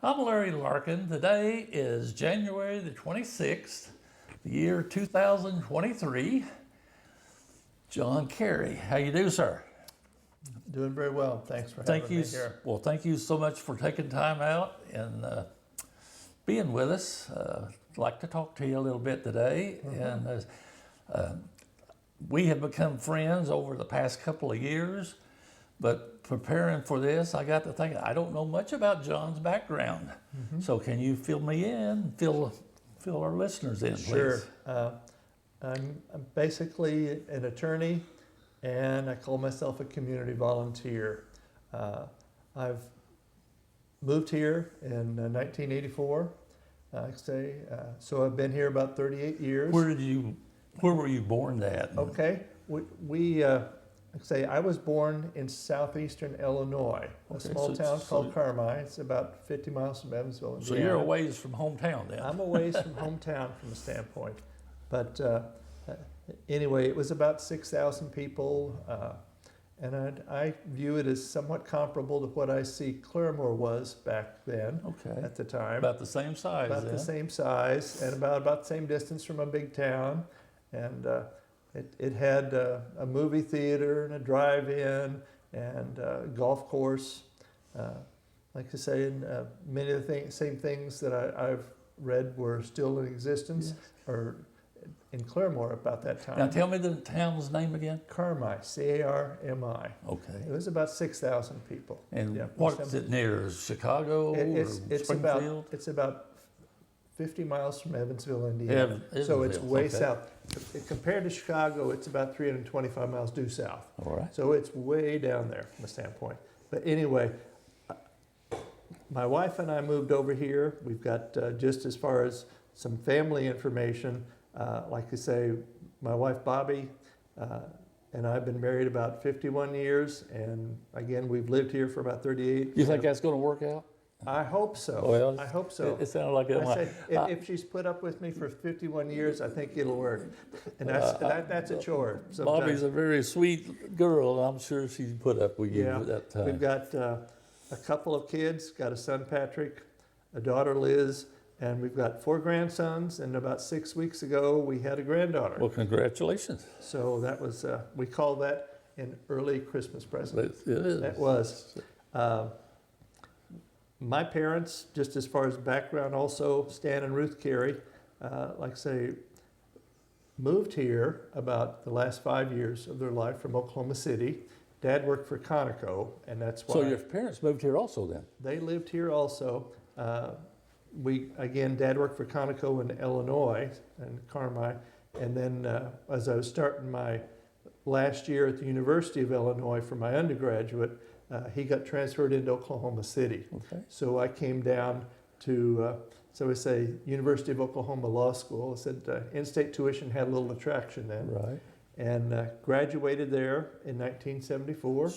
I'm Larry Larkin. Today is January the 26th, the year 2023. John Cary, how you do, sir? Doing very well. Thanks for Thank having you. me here. Well, thank you so much for taking time out and being with us. I'd like to talk to you a little bit today. And we have become friends over the past couple of years, but preparing for this, I got to think, I don't know much about John's background. So can you fill me in, fill our listeners in, please? Sure. I'm basically an attorney, and I call myself a community volunteer. I've moved here in 1984, I say. So I've been here about 38 years. Where were you born at? Okay. Like I say, I was born in southeastern Illinois, a small town called Cary. It's about 50 miles from Evansville, Indiana. So you're a ways from hometown then? I'm a ways from hometown from a standpoint. But anyway, it was about 6,000 people, and I view it as somewhat comparable to what I see Claremore was back then at the time. About the same size About the same size, and about the same distance from a big town. And it had a movie theater and a drive-in and a golf course. Like I say, many of the same things that I've read were still in existence, or in Claremore about that time. Now tell me the town's name again. Cary, C-A-R-M-I. Okay. It was about 6,000 people. And what's it near? Chicago or Springfield? It's about 50 miles from Evansville, Indiana. So it's way south. Compared to Chicago, it's about 325 miles due south. All right. So it's way down there from a standpoint. But anyway, my wife and I moved over here. We've got just as far as some family information. Like I say, my wife Bobby and I've been married about 51 years. And again, we've lived here for about 38. You think that's going to work out? I hope so. Well, I hope so. It sounded like it. If she's put up with me for 51 years, I think it'll work. And that's a chore sometimes. Bobby's a very sweet girl, and I'm sure she's put up with you at that time. We've got a couple of kids, got a son, Patrick, a daughter, Liz, and we've got 4 grandsons, and about 6 weeks ago, we had a granddaughter. Well, congratulations. So that was, we call that an early Christmas present. It is. That was. My parents, just as far as background also, Stan and Ruth Cary, like I say, moved here about the last 5 years of their life from Oklahoma City. Dad worked for Conoco, and that's why. So your parents moved here also then? They lived here also. Dad worked for Conoco in Illinois and Cary, and then as I was starting my last year at the University of Illinois for my undergraduate, he got transferred into Oklahoma City. Okay. So I came down to, University of Oklahoma Law School. I said in-state tuition had a little attraction then. Right. And graduated there in 1974.